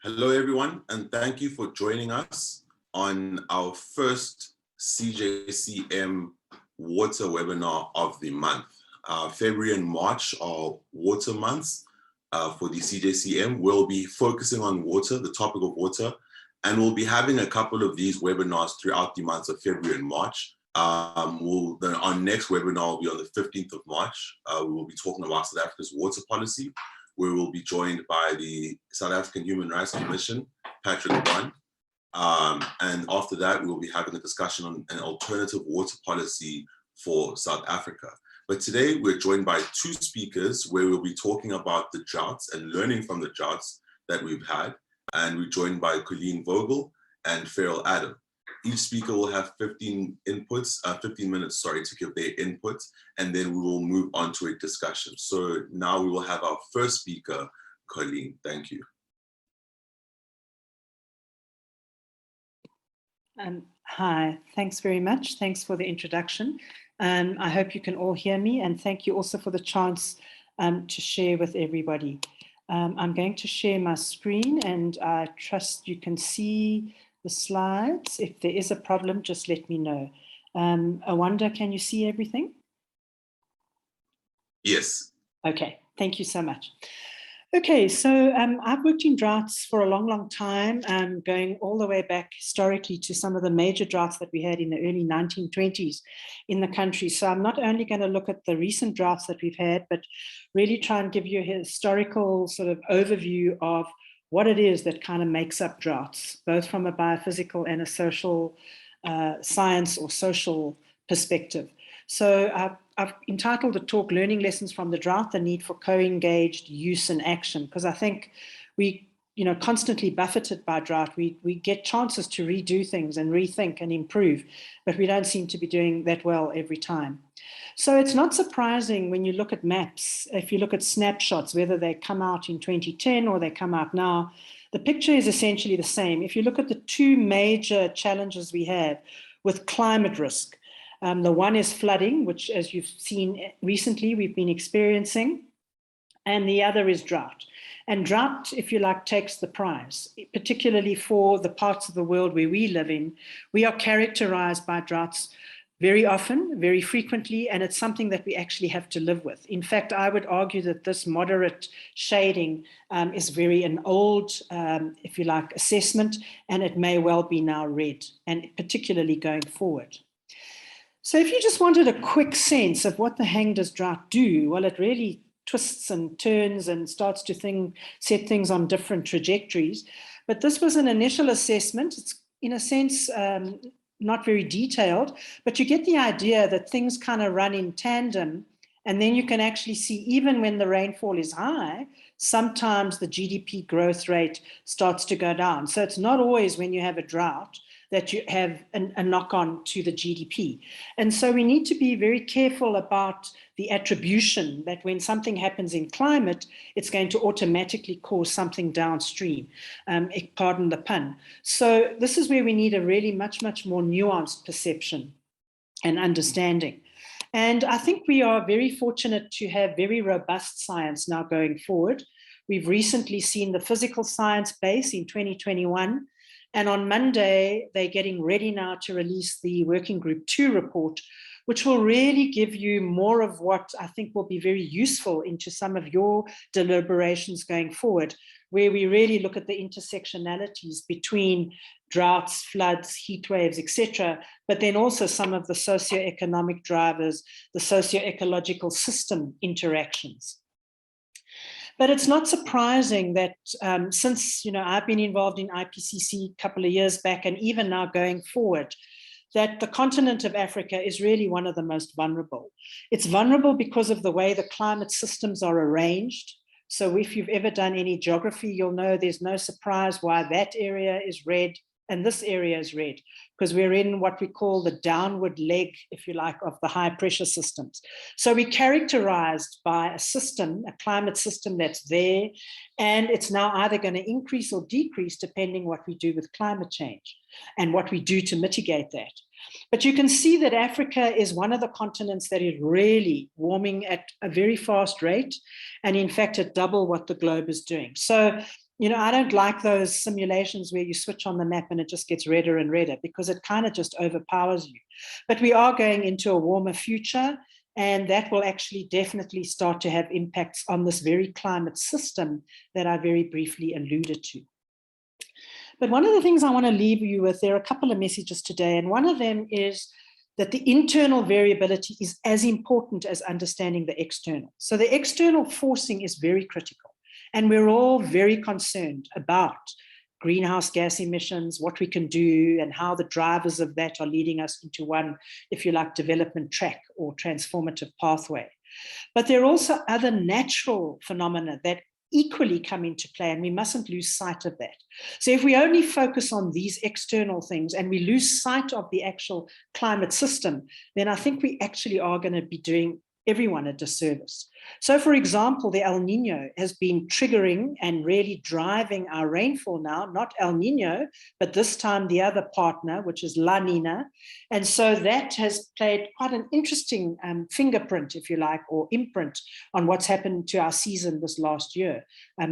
Hello, everyone, and thank you for joining us on our first CJCM water webinar of the month. February and March are water months for the CJCM. We'll be focusing on water, the topic of water, and we'll be having a couple of these webinars throughout the months of February and March. Our next webinar will be on the 15th of March. We will be talking about South Africa's water policy, where we'll be joined by the South African Human Rights Commission, Patrick Bond. And after that, we'll be having a discussion on an alternative water policy for South Africa. But today we're joined by two speakers where we'll be talking about the droughts and learning from the droughts that we've had. And we're joined by Colleen Vogel and Ferrial Adam. Each speaker will have 15 minutes, to give their input, and then we will move on to a discussion. So now we will have our first speaker, Coleen. Thank you. Hi, thanks very much. Thanks for the introduction. I hope you can all hear me, and thank you also for the chance to share with everybody. I'm going to share my screen, and I trust you can see the slides. If there is a problem, just let me know. Awanda, can you see everything? Yes. Okay, thank you so much. Okay, so I've worked in droughts for a long, long time, going all the way back historically to some of the major droughts that we had in the early 1920s in the country. So I'm not only going to look at the recent droughts that we've had, but really try and give you a historical sort of overview of what it is that kind of makes up droughts, both from a biophysical and a social science or social perspective. So I've entitled the talk, Learning Lessons from the Drought, the Need for Co-Engaged Use and Action, because I think we, constantly buffeted by drought, we get chances to redo things and rethink and improve, but we don't seem to be doing that well every time. So it's not surprising when you look at maps, if you look at snapshots, whether they come out in 2010 or they come out now, the picture is essentially the same. If you look at the two major challenges we have with climate risk, the one is flooding, which, as you've seen recently, we've been experiencing, and the other is drought. And drought, if you like, takes the prize, particularly for the parts of the world where we live in. We are characterized by droughts very often, very frequently, and it's something that we actually have to live with. In fact, I would argue that this moderate shading is very an old, if you like, assessment, and it may well be now red, and particularly going forward. So if you just wanted a quick sense of what the hang does drought do, well, it really twists and turns and starts to set things on different trajectories. But this was an initial assessment. It's, in a sense, not very detailed, but you get the idea that things kind of run in tandem, and then you can actually see, even when the rainfall is high, sometimes the GDP growth rate starts to go down. So it's not always when you have a drought that you have a knock-on to the GDP. And so we need to be very careful about the attribution that when something happens in climate, it's going to automatically cause something downstream, pardon the pun. So this is where we need a really much, much more nuanced perception and understanding. And I think we are very fortunate to have very robust science now going forward. We've recently seen the physical science base in 2021. And on Monday, they're getting ready now to release the Working Group 2 report, which will really give you more of what I think will be very useful into some of your deliberations going forward, where we really look at the intersectionalities between droughts, floods, heat waves, etc., but then also some of the socioeconomic drivers, the socio-ecological system interactions. But it's not surprising that since I've been involved in IPCC a couple of years back, and even now going forward, that the continent of Africa is really one of the most vulnerable. It's vulnerable because of the way the climate systems are arranged. So if you've ever done any geography, you'll know there's no surprise why that area is red and this area is red, because we're in what we call the downward leg, if you like, of the high pressure systems. So we're characterized by a system, a climate system that's there, and it's now either going to increase or decrease depending what we do with climate change and what we do to mitigate that. But you can see that Africa is one of the continents that is really warming at a very fast rate, and in fact at double what the globe is doing. So You know, I don't like those simulations where you switch on the map and it just gets redder and redder, because it kind of just overpowers you. But we are going into a warmer future, and that will actually definitely start to have impacts on this very climate system that I very briefly alluded to. But one of the things I want to leave you with, there are a couple of messages today, and one of them is that the internal variability is as important as understanding the external. So the external forcing is very critical. And we're all very concerned about greenhouse gas emissions, what we can do, and how the drivers of that are leading us into one, if you like, development track or transformative pathway. But there are also other natural phenomena that equally come into play, and we mustn't lose sight of that. So if we only focus on these external things and we lose sight of the actual climate system, then I think we actually are going to be doing everyone a disservice. So, for example, the El Nino has been triggering and really driving our rainfall now, not El Nino, but this time the other partner, which is La Nina. And so that has played quite an interesting fingerprint, if you like, or imprint on what's happened to our season this last year,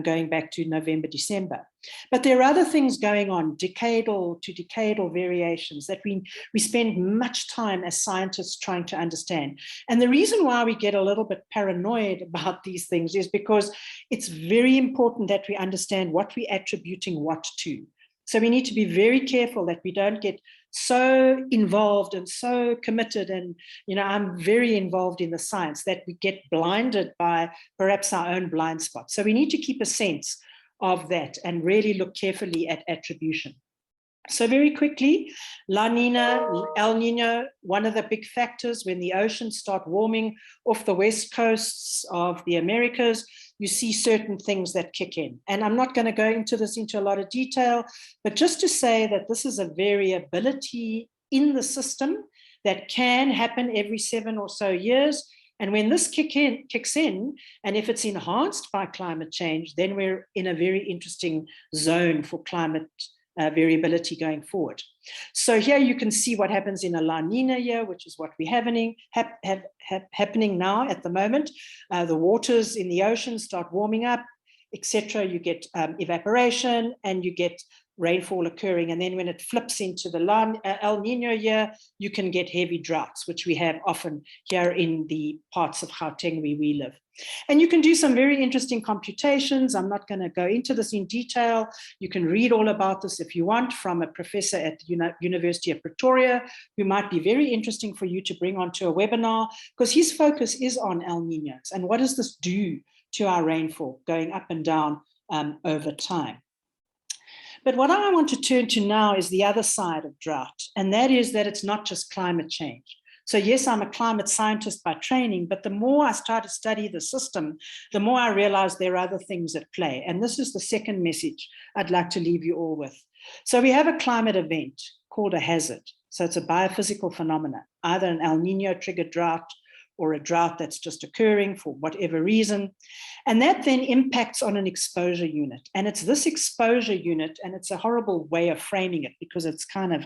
going back to November, December. But there are other things going on, decadal to decadal variations that we spend much time as scientists trying to understand. And the reason why we get a little bit paranoid about these things is because it's very important that we understand what we're attributing what to. So we need to be very careful that we don't get so involved and so committed, and you know, I'm very involved in the science, that we get blinded by perhaps our own blind spots. So we need to keep a sense of that and really look carefully at attribution. So very quickly, La Nina, El Nino, one of the big factors when the oceans start warming off the west coasts of the Americas, you see certain things that kick in. And I'm not going to go into this into a lot of detail, but just to say that this is a variability in the system that can happen every 7 or so years. And when this kicks in, and if it's enhanced by climate change, then we're in a very interesting zone for climate variability going forward. So here you can see what happens in a La Nina year, which is what we're happening now at the moment. The waters in the ocean start warming up, etc. You get evaporation and you get rainfall occurring. And then when it flips into the El Nino year, you can get heavy droughts, which we have often here in the parts of Gauteng where we live. And you can do some very interesting computations. I'm not going to go into this in detail. You can read all about this if you want from a professor at the University of Pretoria, who might be very interesting for you to bring onto a webinar, because his focus is on El Niños and what does this do to our rainfall going up and down over time. But what I want to turn to now is the other side of drought, and that is that it's not just climate change. So yes, I'm a climate scientist by training, but the more I start to study the system, the more I realize there are other things at play. And this is the second message I'd like to leave you all with. So we have a climate event called a hazard. So it's a biophysical phenomenon, either an El Nino triggered drought or a drought that's just occurring for whatever reason. And that then impacts on an exposure unit. And it's this exposure unit, and it's a horrible way of framing it because it's kind of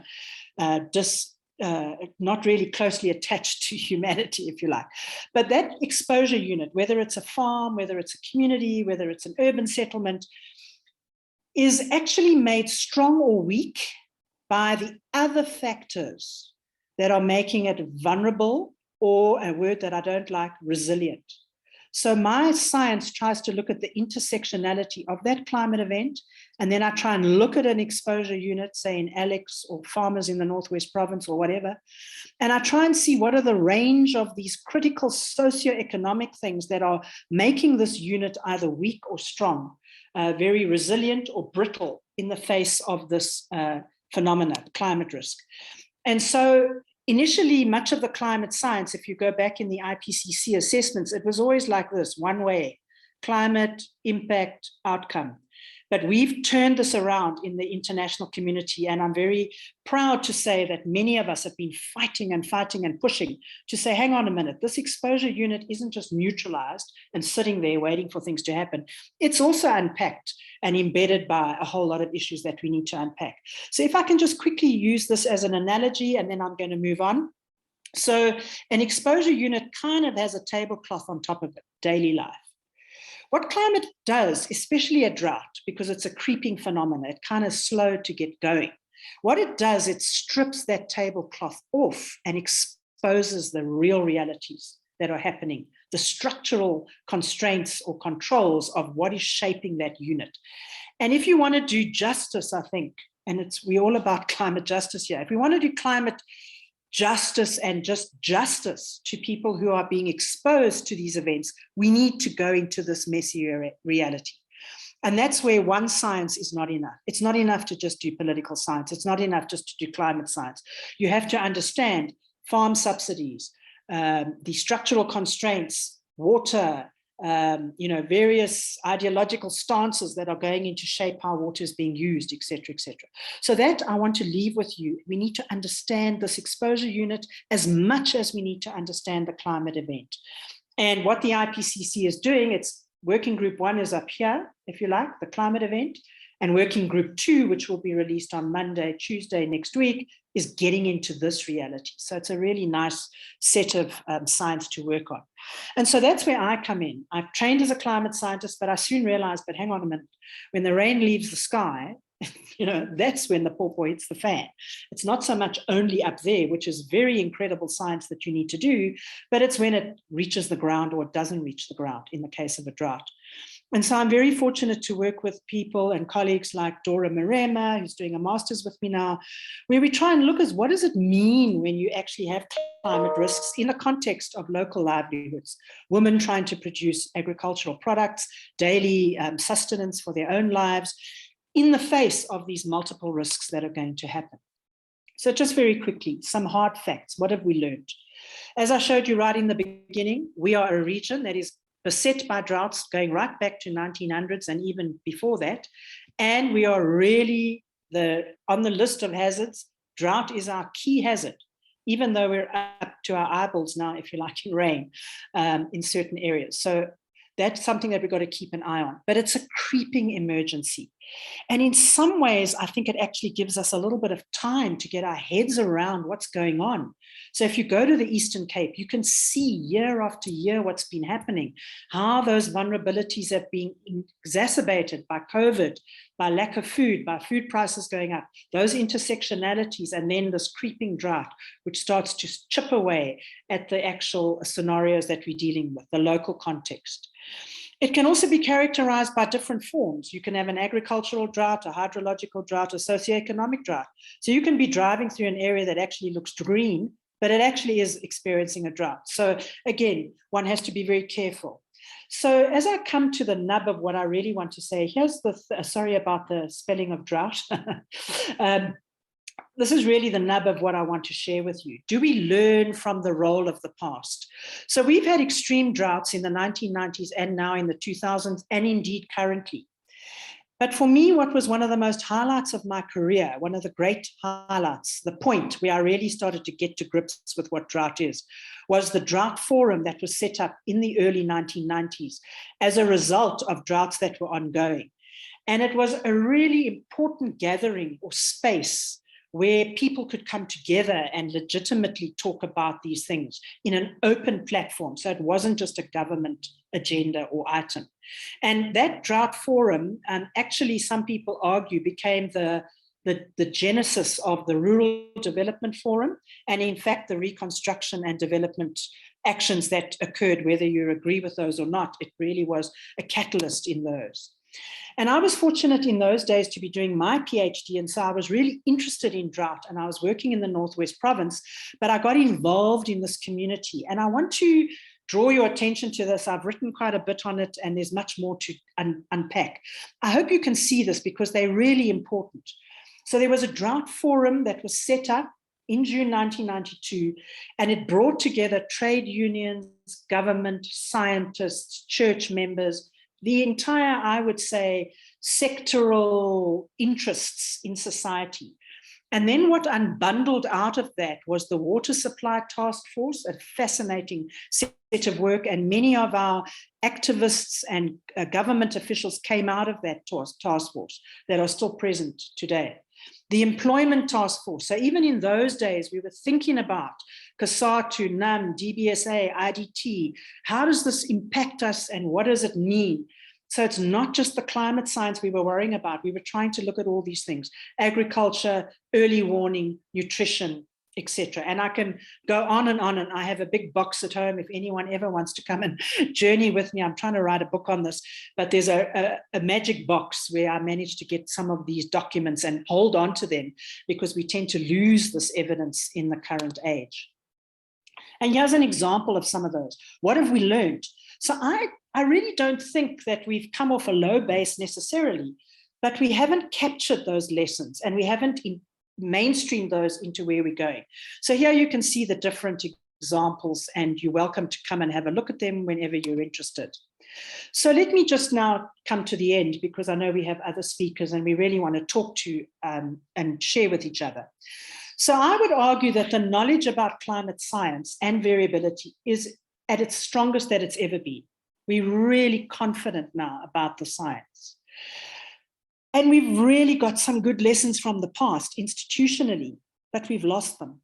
not really closely attached to humanity, if you like. But that exposure unit, whether it's a farm, whether it's a community, whether it's an urban settlement, is actually made strong or weak by the other factors that are making it vulnerable, or a word that I don't like, resilient. So my science tries to look at the intersectionality of that climate event, and then I try and look at an exposure unit, say in Alex or farmers in the Northwest Province or whatever, and I try and see what are the range of these critical socioeconomic things that are making this unit either weak or strong, very resilient or brittle in the face of this phenomena, climate risk. And so initially, much of the climate science, if you go back in the IPCC assessments, it was always like this, one way, climate, impact, outcome. But we've turned this around in the international community, and I'm very proud to say that many of us have been fighting and pushing to say, hang on a minute, this exposure unit isn't just neutralized and sitting there waiting for things to happen. It's also unpacked and embedded by a whole lot of issues that we need to unpack. So if I can just quickly use this as an analogy, and then I'm going to move on. So an exposure unit kind of has a tablecloth on top of it, daily life. What climate does, especially a drought, because it's a creeping phenomenon, it kind of slowed to get going. What it does, it strips that tablecloth off and exposes the real realities that are happening, the structural constraints or controls of what is shaping that unit. And if you want to do justice, I think, and we're all about climate justice here, if we want to do climate justice and just justice to people who are being exposed to these events, we need to go into this messy reality. And that's where one science is not enough. It's not enough to just do political science. It's not enough just to do climate science. You have to understand farm subsidies, the structural constraints, water, various ideological stances that are going into shape how water is being used, et cetera, et cetera. So that I want to leave with you. We need to understand this exposure unit as much as we need to understand the climate event. And what the IPCC is doing, it's working group 1 is up here, if you like, the climate event. And working group 2, which will be released on Monday, Tuesday next week, is getting into this reality. So it's a really nice set of science to work on. And so that's where I come in. I've trained as a climate scientist, but I soon realized, but hang on a minute, when the rain leaves the sky, that's when the pawpaw hits the fan. It's not so much only up there, which is very incredible science that you need to do, but it's when it reaches the ground or it doesn't reach the ground in the case of a drought. And so I'm very fortunate to work with people and colleagues like Dora Marema, who's doing a master's with me now, where we try and look at what does it mean when you actually have climate risks in the context of local livelihoods, women trying to produce agricultural products, daily sustenance for their own lives, in the face of these multiple risks that are going to happen. So just very quickly, some hard facts. What have we learned? As I showed you right in the beginning, we are a region that is beset by droughts going right back to 1900s and even before that. And we are really on the list of hazards. Drought is our key hazard, even though we're up to our eyeballs now, if you like, in rain in certain areas. So that's something that we've got to keep an eye on. But it's a creeping emergency. And in some ways, I think it actually gives us a little bit of time to get our heads around what's going on. So if you go to the Eastern Cape, you can see year after year what's been happening, how those vulnerabilities have been exacerbated by COVID, by lack of food, by food prices going up, those intersectionalities, and then this creeping drought, which starts to chip away at the actual scenarios that we're dealing with, the local context. It can also be characterized by different forms. You can have an agricultural drought, a hydrological drought, a socioeconomic drought. So you can be driving through an area that actually looks green, but it actually is experiencing a drought. So again, one has to be very careful. So as I come to the nub of what I really want to say, here's sorry about the spelling of drought. This is really the nub of what I want to share with you. Do we learn from the role of the past? So we've had extreme droughts in the 1990s and now in the 2000s, and indeed currently. But for me, what was one of the most highlights of my career, one of the great highlights, the point where I really started to get to grips with what drought is, was the Drought Forum that was set up in the early 1990s as a result of droughts that were ongoing. And it was a really important gathering or space where people could come together and legitimately talk about these things in an open platform. So it wasn't just a government agenda or item. And that Drought Forum, actually, some people argue, became the genesis of the Rural Development Forum, and in fact, the reconstruction and development actions that occurred, whether you agree with those or not, it really was a catalyst in those. And I was fortunate in those days to be doing my PhD, and so I was really interested in drought, and I was working in the Northwest Province, but I got involved in this community. And I want to draw your attention to this. I've written quite a bit on it, and there's much more to unpack. I hope you can see this because they're really important. So there was a Drought Forum that was set up in June 1992, and it brought together trade unions, government, scientists, church members, the entire, I would say, sectoral interests in society. And then what unbundled out of that was the Water Supply Task Force, a fascinating set of work, and many of our activists and government officials came out of that task force that are still present today. The Employment Task Force. So even in those days, we were thinking about COSATU, NUM, DBSA, IDT. How does this impact us and what does it mean? So it's not just the climate science we were worrying about. We were trying to look at all these things: agriculture, early warning, nutrition, etc. And I can go on, and I have a big box at home if anyone ever wants to come and journey with me. I'm trying to write a book on this, but there's a magic box where I managed to get some of these documents and hold on to them, because we tend to lose this evidence in the current age. And here's an example of some of those. What have we learned? So I really don't think that we've come off a low base necessarily, but we haven't captured those lessons, and we haven't mainstream those into where we're going. So here you can see the different examples, and you're welcome to come and have a look at them whenever you're interested. So let me just now come to the end, because I know we have other speakers and we really want to talk to and share with each other. So I would argue that the knowledge about climate science and variability is at its strongest that it's ever been. We're really confident now about the science. And we've really got some good lessons from the past institutionally, but we've lost them.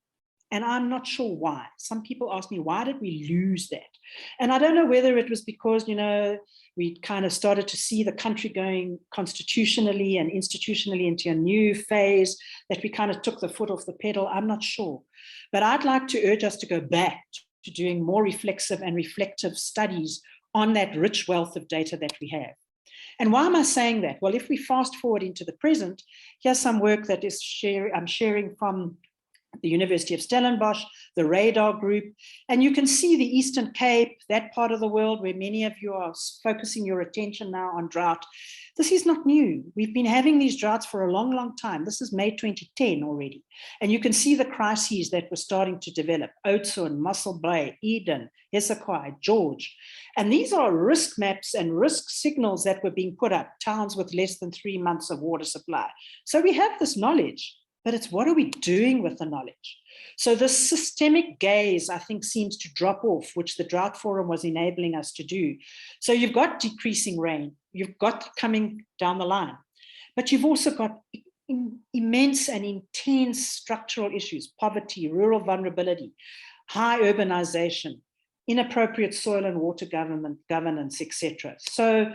And I'm not sure why. Some people ask me, why did we lose that? And I don't know whether it was because, we kind of started to see the country going constitutionally and institutionally into a new phase, that we kind of took the foot off the pedal. I'm not sure. But I'd like to urge us to go back to doing more reflexive and reflective studies on that rich wealth of data that we have. And why am I saying that? Well, if we fast forward into the present, here's some work that I'm sharing from the University of Stellenbosch, the Radar Group, and you can see the Eastern Cape, that part of the world where many of you are focusing your attention now on drought. This is not new. We've been having these droughts for a long, long time. This is May 2010 already. And you can see the crises that were starting to develop: Oudtshoorn, Mossel Bay, Eden, Hessequa, George. And these are risk maps and risk signals that were being put up, towns with less than 3 months of water supply. So we have this knowledge, but it's what are we doing with the knowledge? So the systemic gaze, I think, seems to drop off, which the Drought Forum was enabling us to do. So you've got decreasing rain, you've got coming down the line, but you've also got immense and intense structural issues: poverty, rural vulnerability, high urbanization, inappropriate soil and water governance, etc. So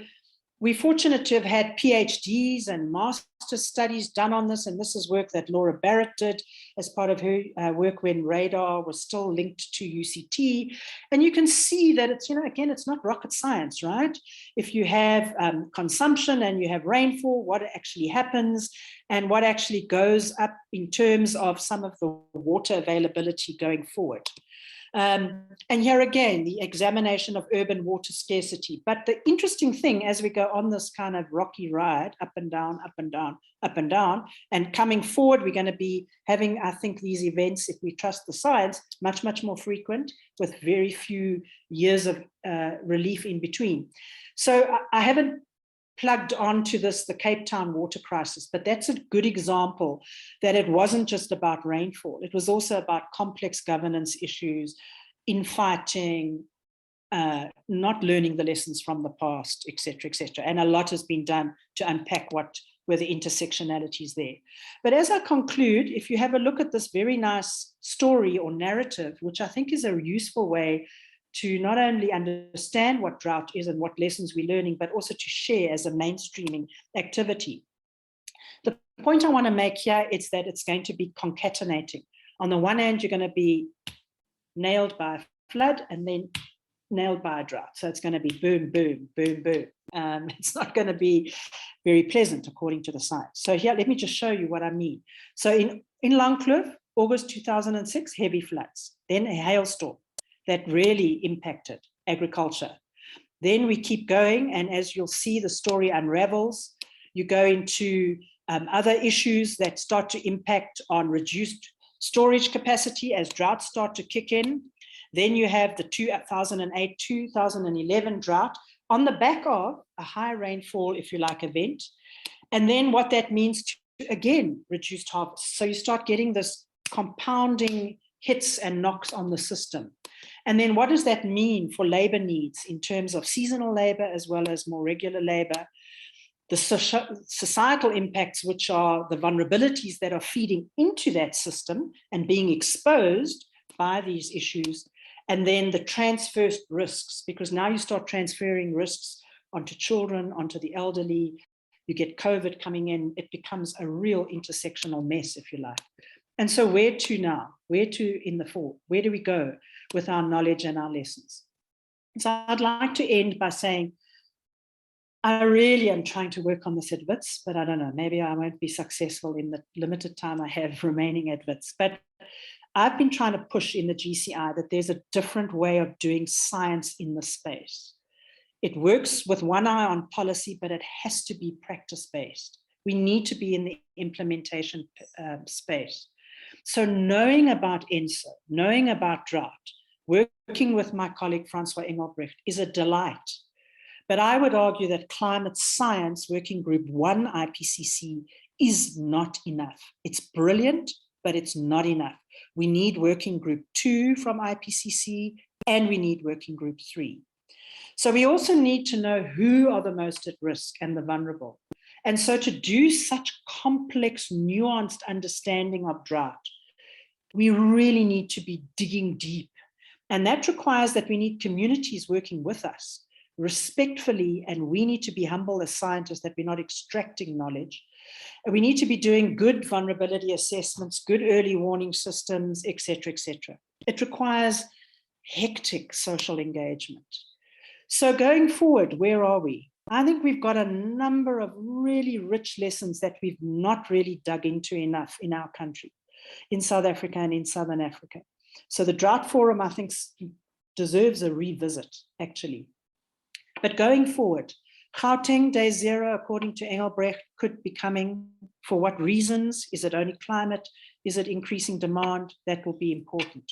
we're fortunate to have had PhDs and master's studies done on this, and this is work that Laura Barrett did as part of her work when Radar was still linked to UCT. And you can see that it's, again, it's not rocket science, right? If you have consumption and you have rainfall, what actually happens and what actually goes up in terms of some of the water availability going forward. And here again, the examination of urban water scarcity. But the interesting thing, as we go on this kind of rocky ride, up and down, up and down, up and down, and coming forward, we're going to be having, I think, these events, if we trust the science, much, much more frequent, with very few years of relief in between. So I haven't plugged onto this, the Cape Town water crisis, but that's a good example that it wasn't just about rainfall. It was also about complex governance issues, infighting, not learning the lessons from the past, et cetera, et cetera. And a lot has been done to unpack what were the intersectionalities there. But as I conclude, if you have a look at this very nice story or narrative, which I think is a useful way to not only understand what drought is and what lessons we're learning, but also to share as a mainstreaming activity. The point I want to make here is that it's going to be concatenating. On the one hand, you're going to be nailed by a flood and then nailed by a drought. So it's going to be boom, boom, boom, boom. It's not going to be very pleasant according to the science. So here, let me just show you what I mean. So in Langkloof, August 2006, heavy floods, then a hailstorm that really impacted agriculture. Then we keep going, and as you'll see, the story unravels. You go into other issues that start to impact on reduced storage capacity as droughts start to kick in. Then you have the 2008-2011 drought on the back of a high rainfall, if you like, event. And then what that means to, again, reduced harvest. So you start getting this compounding hits and knocks on the system. And then what does that mean for labor needs in terms of seasonal labor as well as more regular labor? The societal impacts, which are the vulnerabilities that are feeding into that system and being exposed by these issues. And then the transfer risks, because now you start transferring risks onto children, onto the elderly. You get COVID coming in, it becomes a real intersectional mess, if you like. And so where to now? Where to in the fall? Where do we go with our knowledge and our lessons? So I'd like to end by saying, I really am trying to work on this at WITS, but I don't know, maybe I won't be successful in the limited time I have remaining at WITS. But I've been trying to push in the GCI that there's a different way of doing science in the space. It works with one eye on policy, but it has to be practice-based. We need to be in the implementation space. So knowing about ENSO, knowing about drought, working with my colleague Francois Engelbrecht is a delight. But I would argue that climate science working group 1 IPCC is not enough. It's brilliant, but it's not enough. We need working group 2 from IPCC, and we need working group 3. So we also need to know who are the most at risk and the vulnerable. And so to do such complex, nuanced understanding of drought, we really need to be digging deep. And that requires that we need communities working with us respectfully, and we need to be humble as scientists that we're not extracting knowledge. And we need to be doing good vulnerability assessments, good early warning systems, et cetera, et cetera. It requires hectic social engagement. So going forward, where are we? I think we've got a number of really rich lessons that we've not really dug into enough in our country, in South Africa and in Southern Africa. So the Drought Forum, I think, deserves a revisit, actually. But going forward, Gauteng Day Zero, according to Engelbrecht, could be coming. For what reasons? Is it only climate? Is it increasing demand? That will be important.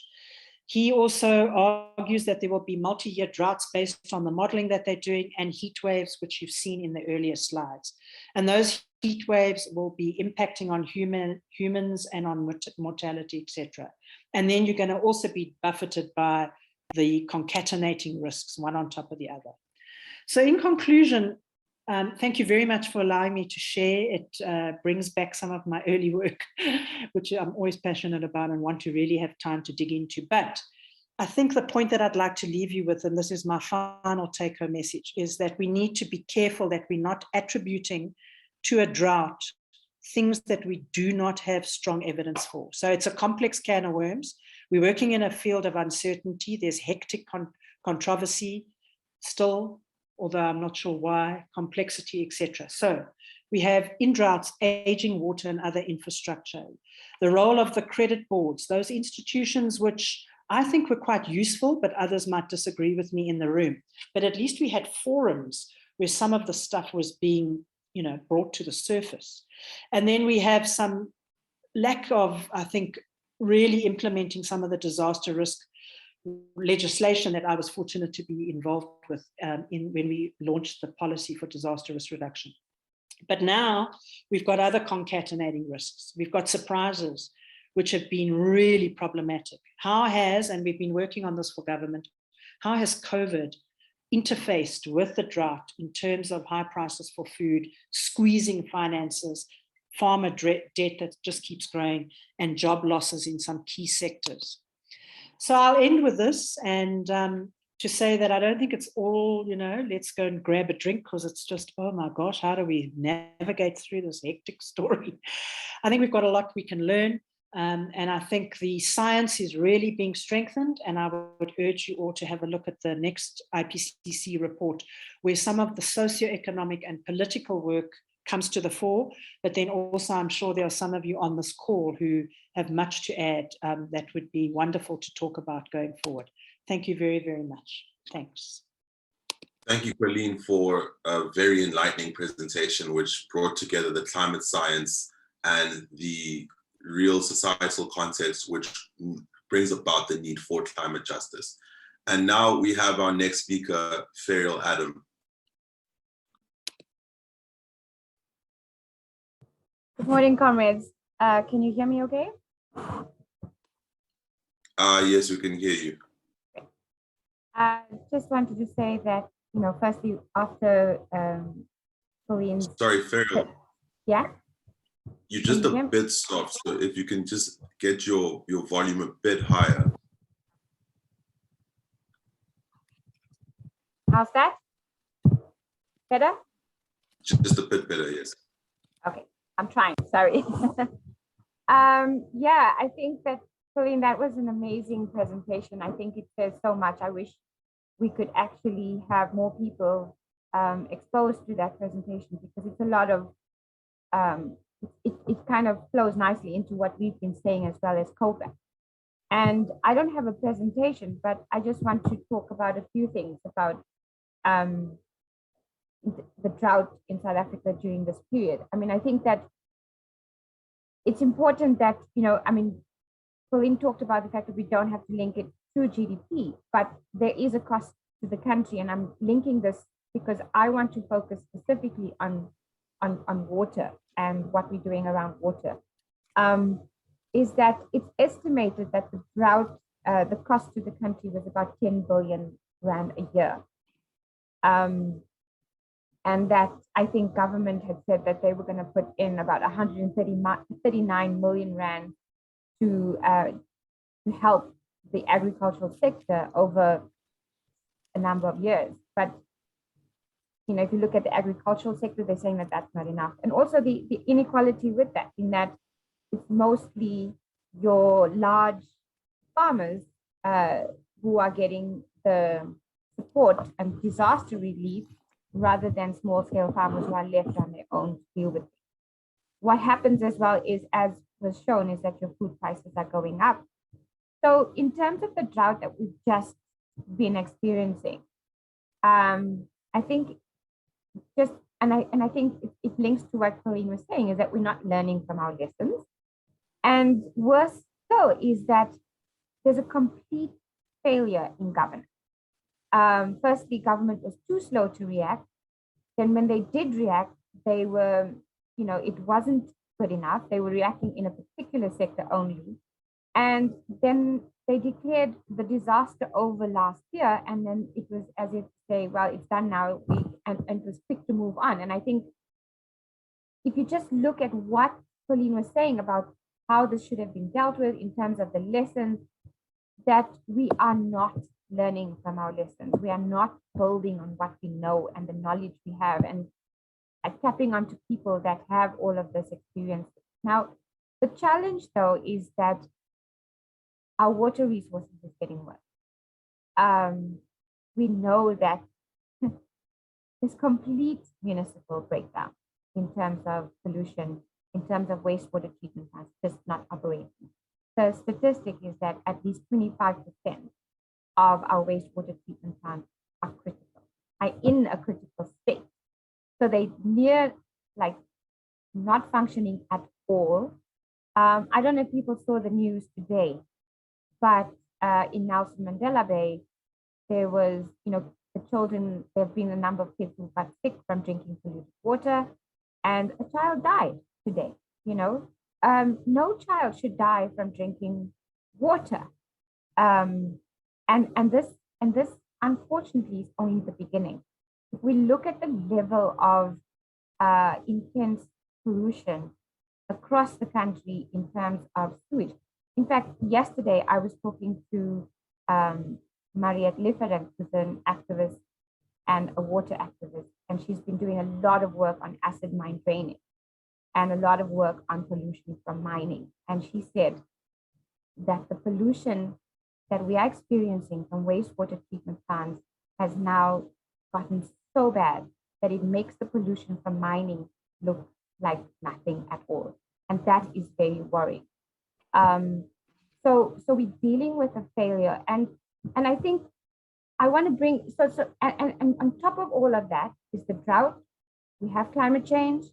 He also argues that there will be multi-year droughts based on the modeling that they're doing, and heat waves, which you've seen in the earlier slides. And those heat waves will be impacting on humans and on mortality, etc. And then you're going to also be buffeted by the concatenating risks, one on top of the other. So in conclusion, thank you very much for allowing me to share. It brings back some of my early work, which I'm always passionate about and want to really have time to dig into. But I think the point that I'd like to leave you with, and this is my final take-home message, is that we need to be careful that we're not attributing to a drought things that we do not have strong evidence for. So it's a complex can of worms. We're working in a field of uncertainty. There's hectic controversy still, although I'm not sure why, complexity, etc. So we have in droughts, aging water and other infrastructure. The role of the credit boards, those institutions which I think were quite useful, but others might disagree with me in the room. But at least we had forums where some of the stuff was being, brought to the surface. And then we have some lack of, I think, really implementing some of the disaster risk legislation that I was fortunate to be involved with when we launched the policy for disaster risk reduction. But now we've got other concatenating risks. We've got surprises, which have been really problematic. How has, and we've been working on this for government, how has COVID interfaced with the drought in terms of high prices for food, squeezing finances, farmer debt that just keeps growing, and job losses in some key sectors? So I'll end with this and to say that I don't think it's all, let's go and grab a drink, because it's just, oh my gosh, how do we navigate through this hectic story? I think we've got a lot we can learn. And I think the science is really being strengthened. And I would urge you all to have a look at the next IPCC report, where some of the socioeconomic and political work comes to the fore, but then also I'm sure there are some of you on this call who have much to add that would be wonderful to talk about going forward. Thank you very, very much. Thanks. Thank you, Coleen, for a very enlightening presentation, which brought together the climate science and the real societal context, which brings about the need for climate justice. And now we have our next speaker, Ferrial Adam. Good morning, comrades. Can you hear me okay? Yes, we can hear you. I just wanted to say that, firstly, after Colleen's... Sorry, Ferrial. Yeah? You're just a bit soft, so if you can just get your volume a bit higher. How's that? Better? Just a bit better, yes. Okay, I'm trying, sorry. Yeah, I think that, Coleen, that was an amazing presentation. I think it says so much. I wish we could actually have more people exposed to that presentation, because it's a lot of, it kind of flows nicely into what we've been saying as well as COPAC. And I don't have a presentation, but I just want to talk about a few things about the drought in South Africa during this period. I mean, I think that it's important that, you know, I mean, Coleen talked about the fact that we don't have to link it to GDP, but there is a cost to the country. And I'm linking this because I want to focus specifically on water and what we're doing around water. Is that it's estimated that the drought, the cost to the country was about 10 billion rand a year. And that I think government had said that they were going to put in about 139 million rand to help the agricultural sector over a number of years. But, you know, if you look at the agricultural sector, they're saying that that's not enough. And also the inequality with that, in that it's mostly your large farmers who are getting the support and disaster relief, rather than small scale farmers who are left on their own to deal with it. What happens as well is, as was shown, is that your food prices are going up. So in terms of the drought that we've just been experiencing, I think just, and I think it links to what Coleen was saying, is that we're not learning from our lessons. And worse still is that there's a complete failure in governance. Firstly, government was too slow to react. Then when they did react, they were, you know, it wasn't good enough. They were reacting in a particular sector only. And then they declared the disaster over last year. And then it was as if to say, well, it's done now, and it was quick to move on. And I think if you just look at what Coleen was saying about how this should have been dealt with in terms of the lessons, that we are not learning from our lessons. We are not building on what we know and the knowledge we have, and tapping onto people that have all of this experience. Now, the challenge though is that our water resources is getting worse. We know that there's complete municipal breakdown in terms of pollution, in terms of wastewater treatment plants just not operating. The statistic is that at least 25% of our wastewater treatment plants are critical, are in a critical state. So they near like not functioning at all. I don't know if people saw the news today, but in Nelson Mandela Bay, there was, you know, the children, there have been a number of kids who got sick from drinking polluted water, and a child died today, you know. No child should die from drinking water. And this unfortunately is only the beginning. If we look at the level of intense pollution across the country in terms of sewage. In fact, yesterday I was talking to Mariette Lifferen, who's an activist and a water activist, and she's been doing a lot of work on acid mine drainage and a lot of work on pollution from mining. And she said that the pollution that we are experiencing from wastewater treatment plants has now gotten so bad that it makes the pollution from mining look like nothing at all. And that is very worrying. So we're dealing with a failure. And I think I want to bring, and on top of all of that is the drought. We have climate change.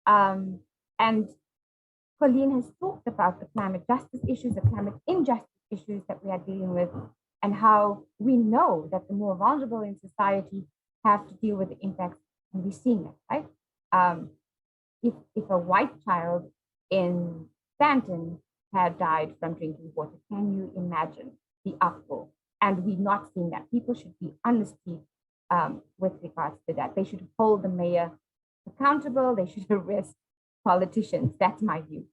And Coleen has talked about the climate justice issues, the climate injustice issues that we are dealing with, and how we know that the more vulnerable in society have to deal with the impacts, and we're seeing that, right? If a white child in Stanton had died from drinking water, can you imagine the uproar? And we're not seeing that. People should be on the street with regards to that. They should hold the mayor accountable. They should arrest politicians. That's my view.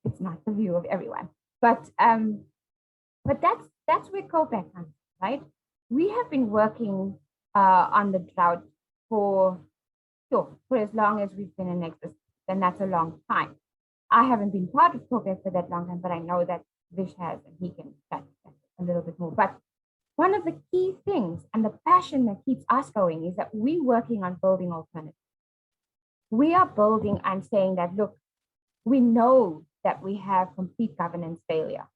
It's not the view of everyone, but that's where COPAC comes, right? We have been working on the drought for as long as we've been in existence, and that's a long time. I haven't been part of COPAC for that long time, but I know that Vish has, and he can chat a little bit more. But one of the key things and the passion that keeps us going is that we're working on building alternatives. We are building and saying that, look, we know that we have complete governance failure.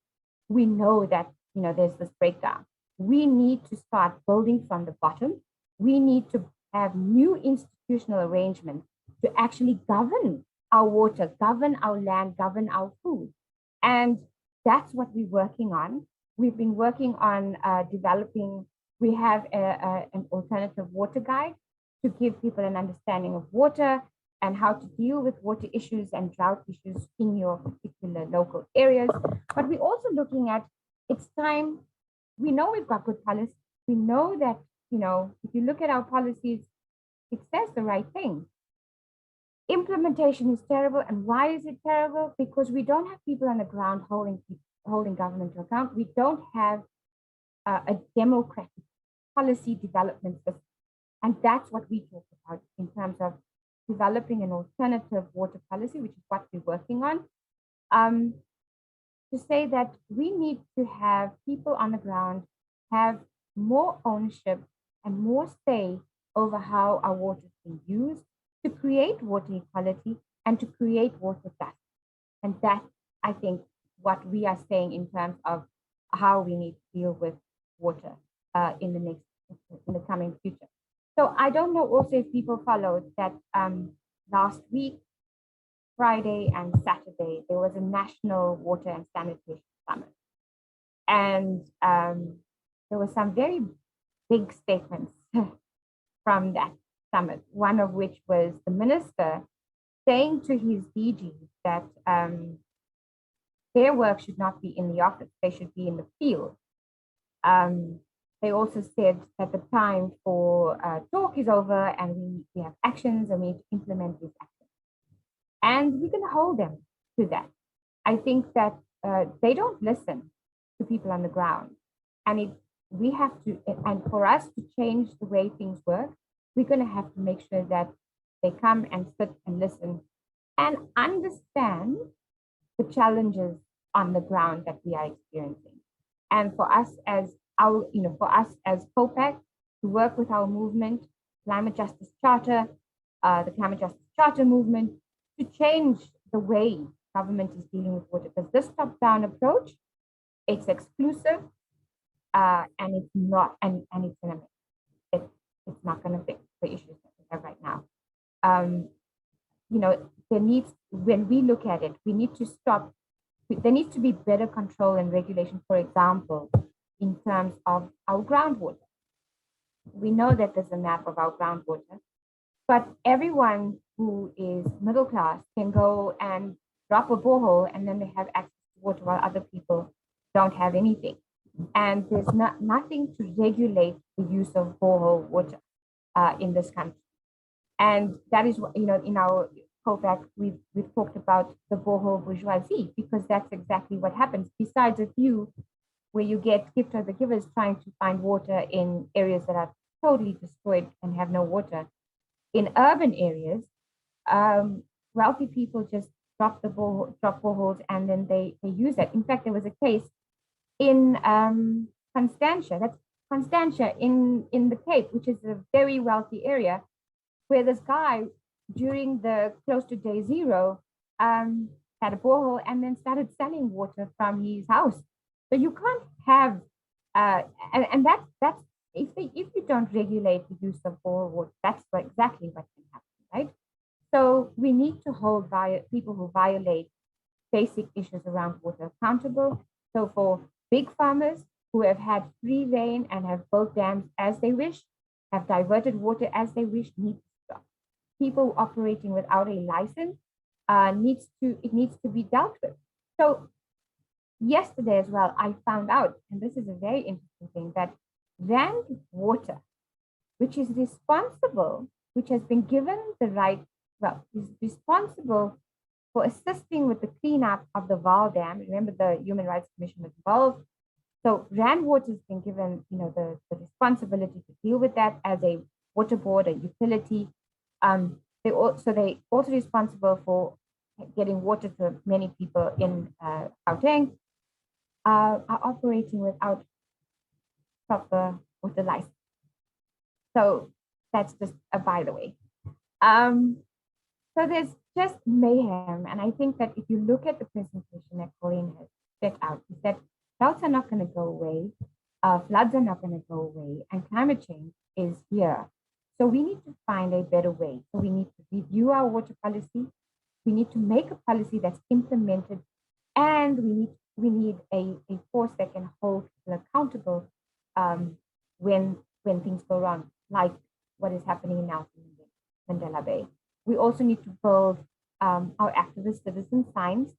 We know that, there's this breakdown. We need to start building from the bottom. We need to have new institutional arrangements to actually govern our water, govern our land, govern our food. And that's what we're working on. We've been working on developing, we have an alternative water guide to give people an understanding of water and how to deal with water issues and drought issues in your particular local areas. But we're also looking at, it's time, we know we've got good policy. We know that, if you look at our policies, it says the right thing. Implementation is terrible. And why is it terrible? Because we don't have people on the ground holding government to account. We don't have a democratic policy development system. And that's what we talk about in terms of developing an alternative water policy, which is what we're working on. To say that we need to have people on the ground have more ownership and more say over how our water is being used to create water equality and to create water justice. And that's, I think, what we are saying in terms of how we need to deal with water in the coming future. So I don't know also if people followed that last week, Friday and Saturday, there was a national water and sanitation summit. And there were some very big statements from that summit, one of which was the minister saying to his DGs that their work should not be in the office, they should be in the field. They also said that the time for talk is over and we have actions and we need to implement these actions. And we're going to hold them to that. I think that they don't listen to people on the ground. And we have to, and for us to change the way things work, we're going to have to make sure that they come and sit and listen and understand the challenges on the ground that we are experiencing. And for us as COPAC to work with our movement, Climate Justice Charter, the Climate Justice Charter movement, to change the way government is dealing with water. Because this top-down approach, it's exclusive and it's not, and it's not going to fix the issues that we have right now. There needs, when we look at it, we need to stop. There needs to be better control and regulation, for example, in terms of our groundwater. We know that there's a map of our groundwater, but everyone who is middle class can go and drop a borehole and then they have access to water while other people don't have anything. And there's nothing to regulate the use of borehole water in this country. And that is, in our COPAC, we've talked about the borehole bourgeoisie, because that's exactly what happens. Besides a few where you get gift of the givers trying to find water in areas that are totally destroyed and have no water. In urban areas, wealthy people just drop boreholes and then they use it. In fact, there was a case in Constantia, in the Cape, which is a very wealthy area, where this guy during the close to day zero had a borehole and then started selling water from his house. So you can't have, and that's if you don't regulate the use of borehole water, that's exactly what can happen, right? So we need to hold people who violate basic issues around water accountable. So for big farmers who have had free rein and have built dams as they wish, have diverted water as they wish, need to stop. People operating without a license needs to be dealt with. So yesterday as well, I found out, and this is a very interesting thing, that Rand Water, which is responsible, which has been given the right, is responsible for assisting with the cleanup of the Vaal Dam. Remember, the Human Rights Commission was involved. So Rand Water has been given, the responsibility to deal with that as a water board, a utility. They're also responsible for getting water to many people in Gauteng, are operating without proper water license. So that's just a by the way. So there's just mayhem. And I think that if you look at the presentation that Coleen has set out, is that droughts are not going to go away, floods are not going to go away, and climate change is here. So we need to find a better way. So we need to review our water policy. We need to make a policy that's implemented, and we need a force that can hold people accountable when things go wrong, like what is happening now in Mandela Bay. We also need to build our activist citizen science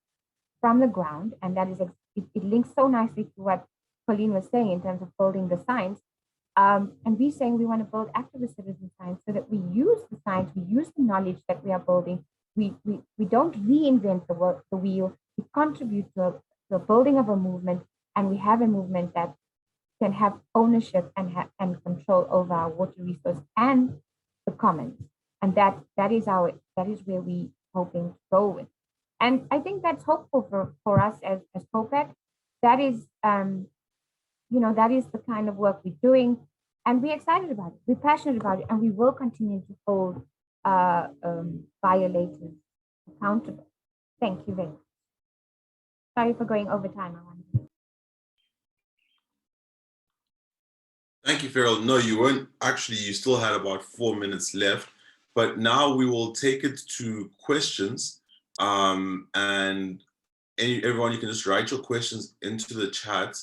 from the ground, and that is it links so nicely to what Coleen was saying in terms of building the science. And we're saying we want to build activist citizen science so that we use the science, we use the knowledge that we are building. We don't reinvent the wheel. We contribute to the building of a movement, and we have a movement that can have ownership and control over our water resource and the commons. And that is where we hoping to go with. And I think that's hopeful for us as COPAC. That is that is the kind of work we're doing, and we're excited about it. We're passionate about it, and we will continue to hold violators accountable. Thank you very much. Sorry for going over time. Thank you, Ferrial. No, you weren't. Actually, you still had about 4 minutes left, but now we will take it to questions. And everyone, you can just write your questions into the chat.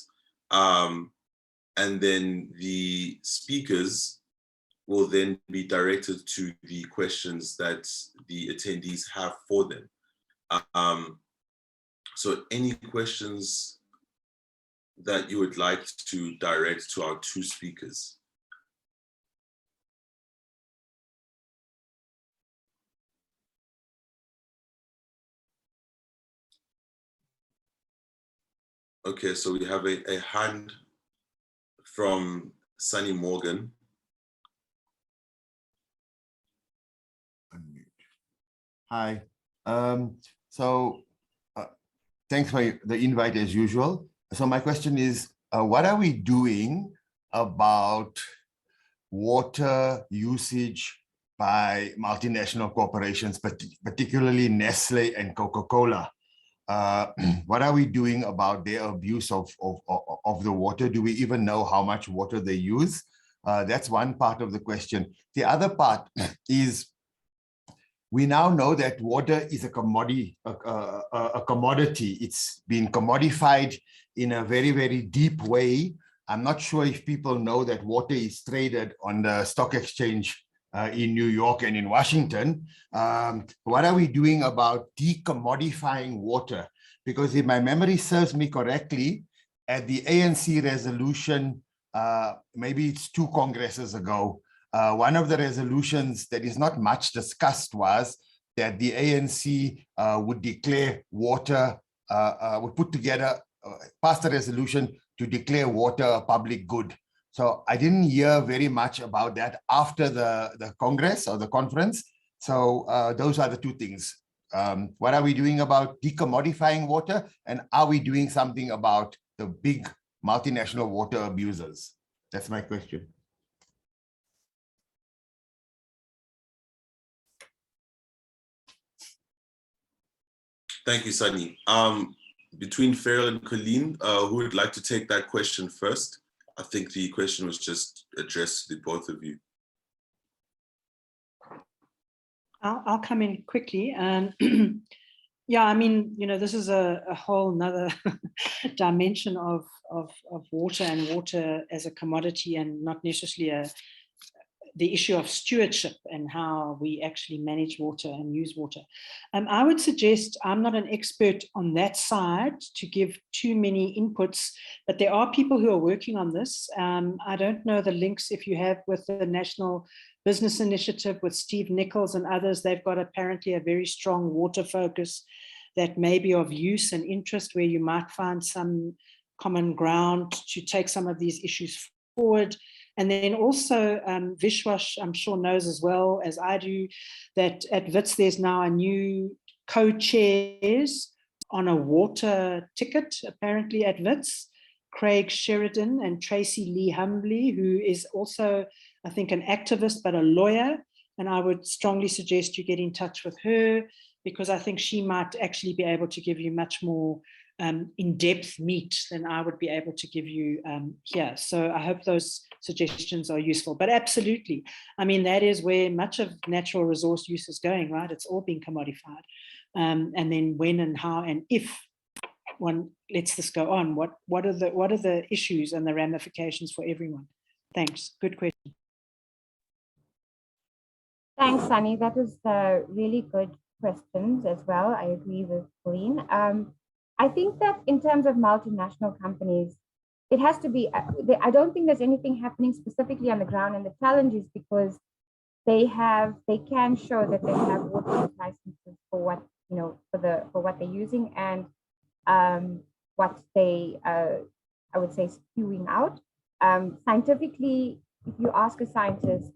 And then the speakers will then be directed to the questions that the attendees have for them. So any questions that you would like to direct to our two speakers? Okay, so we have a hand from Sunny Morgan. Hi. Thanks for the invite as usual. So my question is, what are we doing about water usage by multinational corporations, particularly Nestle and Coca-Cola? What are we doing about their abuse of the water? Do we even know how much water they use? That's one part of the question. The other part is, we now know that water is a commodity. It's been commodified in a very, very deep way. I'm not sure if people know that water is traded on the stock exchange in New York and in Washington. What are we doing about decommodifying water? Because if my memory serves me correctly, at the ANC resolution, maybe it's 2 Congresses ago, one of the resolutions that is not much discussed was that the ANC would declare water, would put together, pass the resolution to declare water a public good. So I didn't hear very much about that after the Congress or the conference. So those are the 2 things. What are we doing about decommodifying water? And are we doing something about the big multinational water abusers? That's my question. Thank you, Sunny. Between Ferrial and Coleen, who would like to take that question first? I think the question was just addressed to the both of you. I'll come in quickly. Yeah, I mean, this is a whole nother dimension of water and water as a commodity, and not necessarily the issue of stewardship and how we actually manage water and use water. I would suggest, I'm not an expert on that side to give too many inputs, but there are people who are working on this. I don't know the links if you have with the National Business Initiative with Steve Nichols and others. They've got apparently a very strong water focus that may be of use and interest, where you might find some common ground to take some of these issues forward. And then also Vishwash, I'm sure knows as well as I do, that at WITS there's now a new co-chairs on a water ticket, apparently at WITS, Craig Sheridan and Tracy Lee Humbly, who is also, I think, an activist, but a lawyer. And I would strongly suggest you get in touch with her, because I think she might actually be able to give you much more in-depth meat than I would be able to give you here. So I hope those suggestions are useful. But absolutely, I mean, that is where much of natural resource use is going, right? It's all being commodified. And then when and how and if one lets this go on, what are the issues and the ramifications for everyone? Thanks. Good question. Thanks, Sunny. That was really good questions as well. I agree with Coleen. I think that in terms of multinational companies, it has to be, I don't think there's anything happening specifically on the ground, and the challenge is because they can show that they have water licenses for what, you know, for what they're using and what they, I would say, spewing out. Scientifically, if you ask a scientist,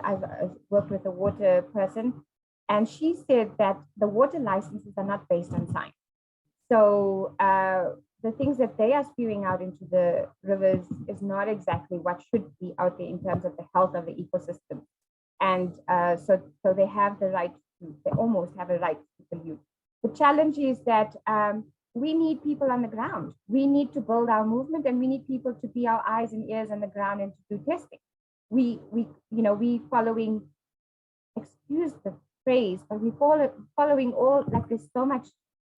I've worked with a water person, and she said that the water licenses are not based on science. So the things that they are spewing out into the rivers is not exactly what should be out there in terms of the health of the ecosystem. And so they have the right to, they almost have a right to pollute. The challenge is that we need people on the ground. We need to build our movement, and we need people to be our eyes and ears on the ground and to do testing. We following, excuse the phrase, but we following all, like there's so much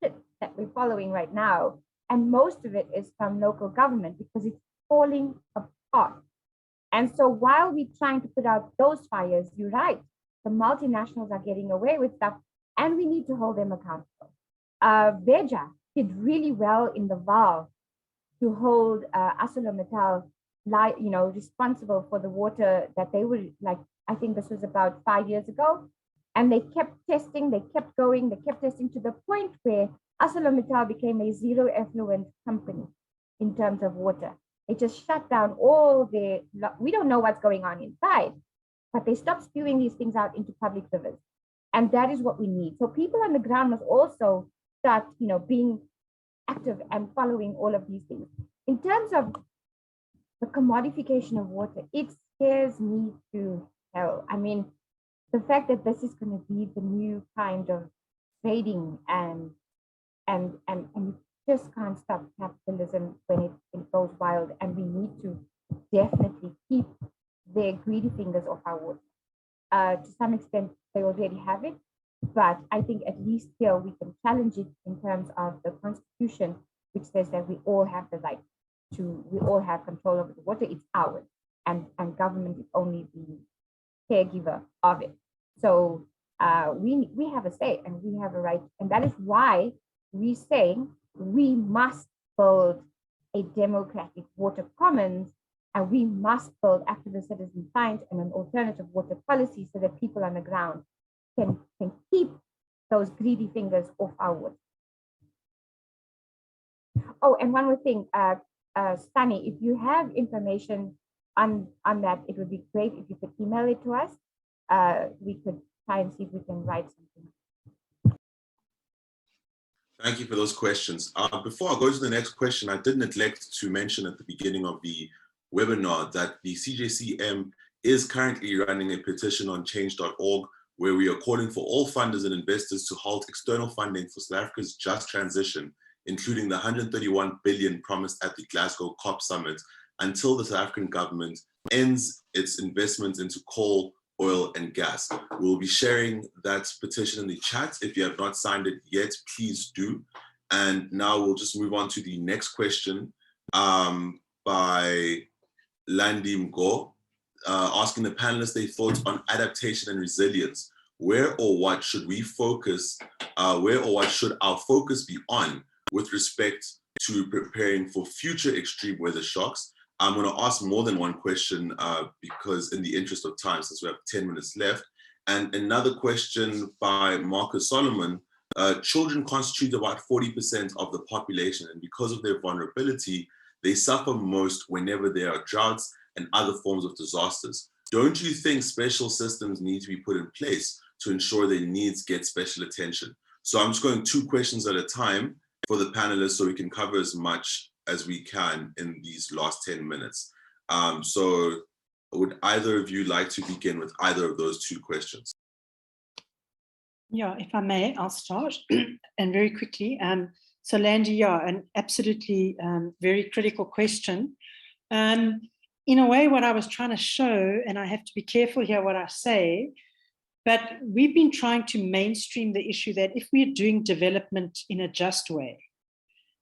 shit that we're following right now. And most of it is from local government because it's falling apart. And so while we're trying to put out those fires, you're right, the multinationals are getting away with stuff and we need to hold them accountable. Veja did really well in the Vaal to hold ArcelorMittal responsible for the water that they were, like, I think this was about 5 years ago. And they kept testing, they kept going, they kept testing to the point where ArcelorMittal became a zero effluent company in terms of water. They just shut down all their, we don't know what's going on inside, but they stopped spewing these things out into public rivers. And that is what we need. So people on the ground must also start, being active and following all of these things. In terms of the commodification of water, it scares me to hell. I mean, the fact that this is going to be the new kind of trading and you just can't stop capitalism when it goes wild, and we need to definitely keep their greedy fingers off our water. To some extent, they already have it, but I think at least here we can challenge it in terms of the Constitution, which says that we all have the right we all have control over the water. It's ours, and government is only the caregiver of it. So we have a say and we have a right, and that is why we say we must build a democratic water commons, and we must build activist citizen science and an alternative water policy so that people on the ground can keep those greedy fingers off our water. Oh, and one more thing, Sunny, if you have information on that, it would be great if you could email it to us. We could try and see if we can write something. Thank you for those questions. Before I go to the next question, I did neglect to mention at the beginning of the webinar that the CJCM is currently running a petition on change.org, where we are calling for all funders and investors to halt external funding for South Africa's just transition, including the 131 billion promised at the Glasgow COP summit, until the South African government ends its investments into coal, oil, and gas. We'll be sharing that petition in the chat. If you have not signed it yet, please do. And now we'll just move on to the next question by Landi Mgo, asking the panelists their thoughts on adaptation and resilience. Where or what should we focus, where or what should our focus be on with respect to preparing for future extreme weather shocks? I'm going to ask more than one question because in the interest of time, since we have 10 minutes left. And another question by Marcus Solomon. Children constitute about 40% of the population, and because of their vulnerability, they suffer most whenever there are droughts, and other forms of disasters. Don't you think special systems need to be put in place to ensure their needs get special attention? So I'm just going 2 questions at a time for the panelists so we can cover as much as we can in these last 10 minutes. So would either of you like to begin with either of those 2 questions? Yeah, if I may, I'll start and very quickly. So Landy, yeah, an absolutely very critical question. In a way, what I was trying to show, and I have to be careful here what I say, but we've been trying to mainstream the issue that if we're doing development in a just way,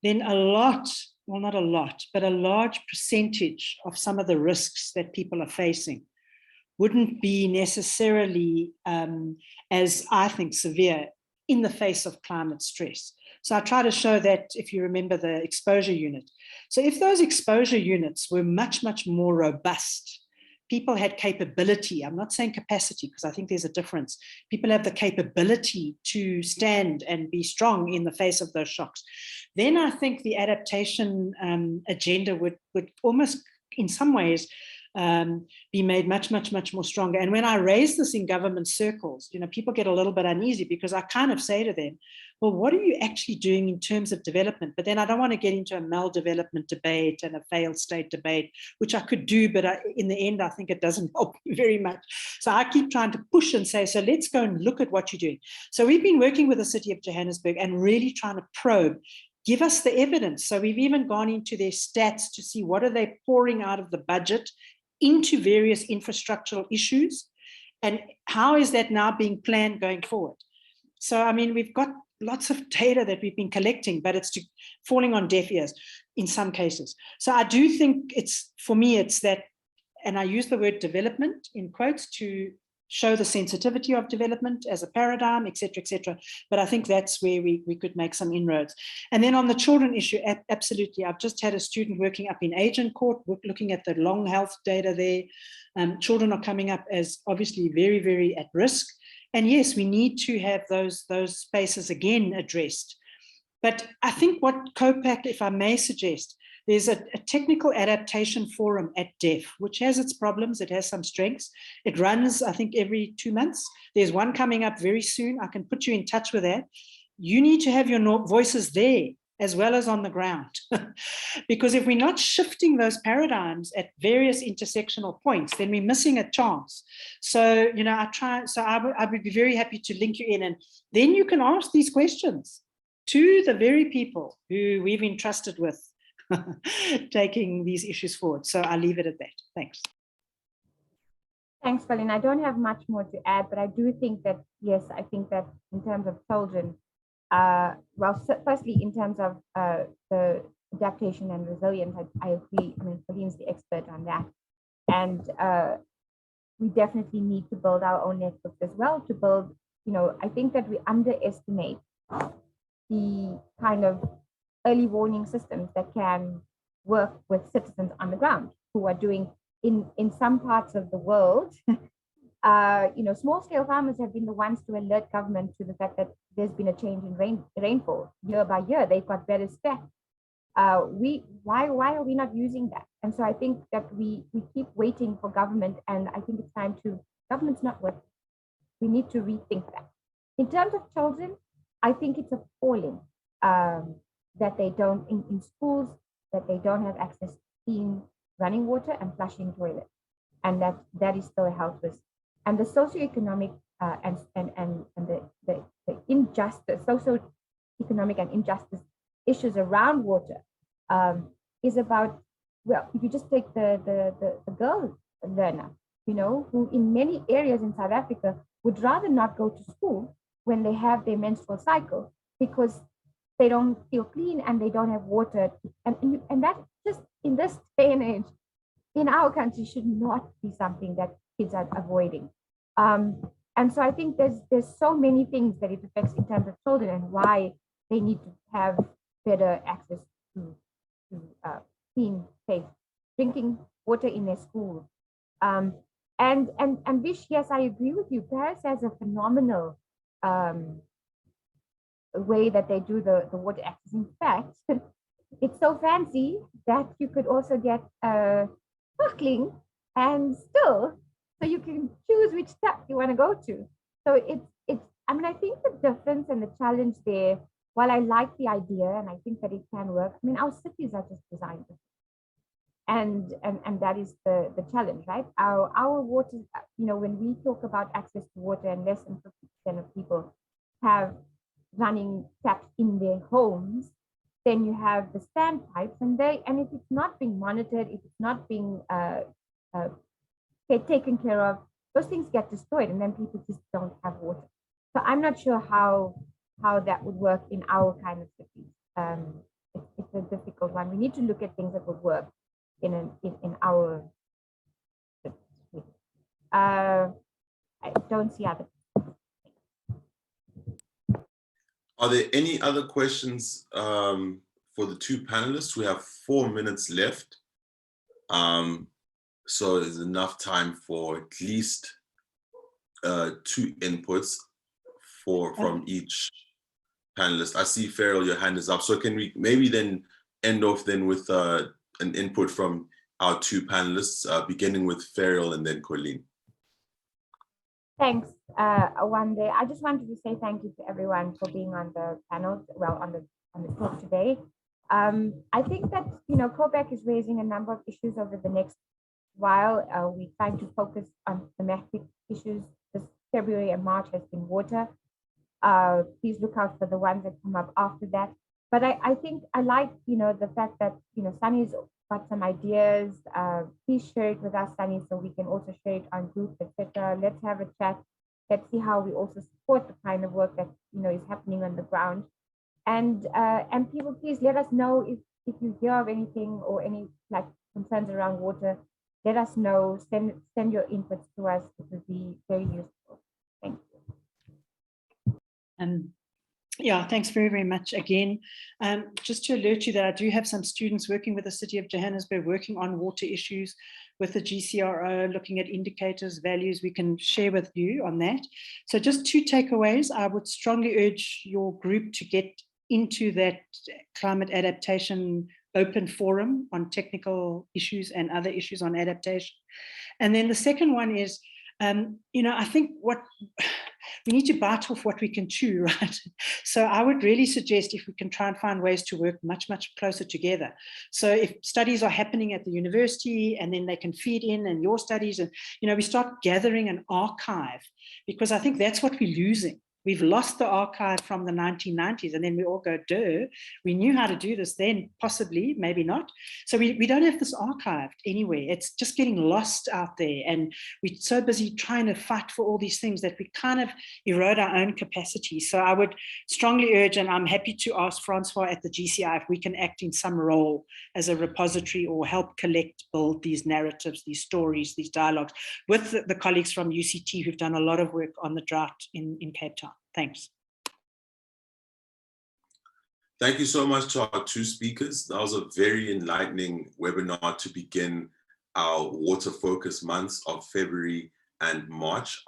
then a lot, well, not a lot, but a large percentage of some of the risks that people are facing wouldn't be necessarily as, I think, severe in the face of climate stress. So I try to show that, if you remember the exposure unit. So if those exposure units were much, much more robust, people had capability, I'm not saying capacity, because I think there's a difference. People have the capability to stand and be strong in the face of those shocks. Then I think the adaptation agenda would almost, in some ways, be made much, much, much more stronger. And when I raise this in government circles, you know, people get a little bit uneasy because I kind of say to them, well, what are you actually doing in terms of development? But then I don't want to get into a maldevelopment debate and a failed state debate, which I could do, but in the end, I think it doesn't help very much. So I keep trying to push and say, so let's go and look at what you're doing. So we've been working with the city of Johannesburg and really trying to probe, give us the evidence. So we've even gone into their stats to see what are they pouring out of the budget into various infrastructural issues, and how is that now being planned going forward? So, I mean, we've got lots of data that we've been collecting, but it's falling on deaf ears in some cases. So I do think for me, it's that, and I use the word development in quotes to show the sensitivity of development as a paradigm, et cetera, but I think that's where we could make some inroads. And then on the children issue, absolutely. I've just had a student working up in Agent Court, looking at the long health data there. Children are coming up as obviously very, very at risk. And yes, we need to have those spaces again addressed. But I think what COPAC, if I may suggest, there's a technical adaptation forum at DEF, which has its problems. It has some strengths. It runs, I think, every 2 months. There's one coming up very soon. I can put you in touch with that. You need to have your voices there as well as on the ground. Because if we're not shifting those paradigms at various intersectional points, then we're missing a chance. So, you know, I would be very happy to link you in, and then you can ask these questions to the very people who we've entrusted with taking these issues forward. So I'll leave it at that. Thanks. Thanks, Colleen. I don't have much more to add, but I do think that, yes, I think that in terms of children, well, firstly, in terms of the adaptation and resilience, I agree. I mean, Colleen's the expert on that. And we definitely need to build our own networks as well to build, you know, I think that we underestimate the kind of early warning systems that can work with citizens on the ground who are doing in some parts of the world. You know, small scale farmers have been the ones to alert government to the fact that there's been a change in rainfall year by year. They've got better stats. Why are we not using that? And so I think that we keep waiting for government, and I think it's time to, government's not working. We need to rethink that. In terms of children, I think it's appalling that they don't, in schools, that they don't have access to clean running water and flushing toilets, and that is still a health risk. And the socioeconomic and the injustice, socioeconomic and injustice issues around water is about, well, if you just take the girl learner, you know, who in many areas in South Africa would rather not go to school when they have their menstrual cycle because they don't feel clean and they don't have water. And that just in this day and age in our country should not be something that kids are avoiding. And so I think there's so many things that it affects in terms of children and why they need to have better access to clean, safe drinking water in their schools. And Vish, yes, I agree with you. Paris has a phenomenal way that they do the water access. In fact, it's so fancy that you could also get sparkling and still, so you can choose which tap you want to go to. So I mean, I think the difference and the challenge there, while I like the idea and I think that it can work, I mean, our cities are just designed different. And that is the challenge, right? Our water, you know, when we talk about access to water and less than 50% of people have running taps in their homes, then you have the standpipes, and if it's not being monitored, if it's not being taken care of, those things get destroyed, and then people just don't have water. So I'm not sure how that would work in our kind of cities. It's a difficult one. We need to look at things that would work in our cities. I don't see other. Are there any other questions for the two panelists? We have 4 minutes left. So there's enough time for at least 2 inputs from each panelist. I see Ferrial, your hand is up. So can we maybe then end off then with an input from our 2 panelists, beginning with Ferrial and then Coleen. Thanks, Wande. I just wanted to say thank you to everyone for being on the panel, well, on the talk today. I think that, you know, COPAC is raising a number of issues over the next while. We're trying to focus on thematic issues. This February and March has been water. Please look out for the ones that come up after that. But I think I like, you know, the fact that, you know, Sunny's got some ideas. Please share it with us, Sunny, so we can also share it on groups, etc. Let's have a chat. Let's see how we also support the kind of work that, you know, is happening on the ground. And people, please let us know if you hear of anything or any like concerns around water. Let us know. Send your inputs to us. It would be very useful. Thank you. Yeah, thanks very, very much again. Just to alert you that I do have some students working with the City of Johannesburg, working on water issues with the GCRO, looking at indicators, values we can share with you on that. So just 2 takeaways. I would strongly urge your group to get into that climate adaptation open forum on technical issues and other issues on adaptation. And then the second one is, you know, I think we need to bite off what we can chew, right? So I would really suggest if we can try and find ways to work much, much closer together. So if studies are happening at the university and then they can feed in and your studies, and, you know, we start gathering an archive, because I think that's what we're losing. We've lost the archive from the 1990s, and then we all go, duh, we knew how to do this then, possibly, maybe not. So we don't have this archived anywhere. It's just getting lost out there. And we're so busy trying to fight for all these things that we kind of erode our own capacity. So I would strongly urge, and I'm happy to ask Francois at the GCI if we can act in some role as a repository or help collect, build these narratives, these stories, these dialogues with the colleagues from UCT who've done a lot of work on the drought in Cape Town. Thanks. Thank you so much to our 2 speakers. That was a very enlightening webinar to begin our water focus months of February and March.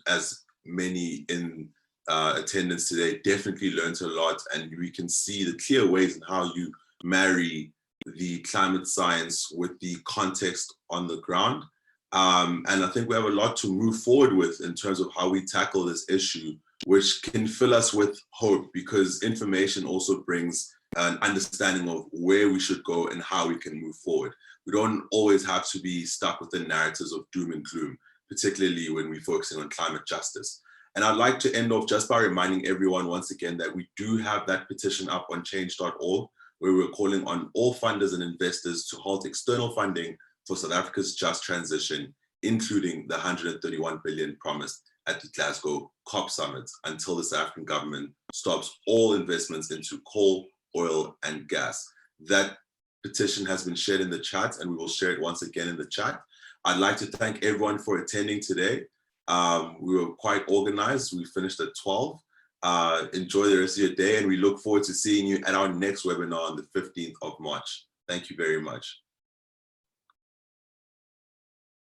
As many in attendance today, definitely learned a lot, and we can see the clear ways in how you marry the climate science with the context on the ground. And I think we have a lot to move forward with in terms of how we tackle this issue, which can fill us with hope, because information also brings an understanding of where we should go and how we can move forward. We don't always have to be stuck with the narratives of doom and gloom, particularly when we're focusing on climate justice. And I'd like to end off just by reminding everyone once again that we do have that petition up on change.org, where we're calling on all funders and investors to halt external funding for South Africa's just transition, including the 131 billion promised at the Glasgow COP summit, until the South African government stops all investments into coal, oil, and gas. That petition has been shared in the chat, and we will share it once again in the chat. I'd like to thank everyone for attending today. We were quite organized. We finished at 12. Enjoy the rest of your day, and we look forward to seeing you at our next webinar on the 15th of March. Thank you very much.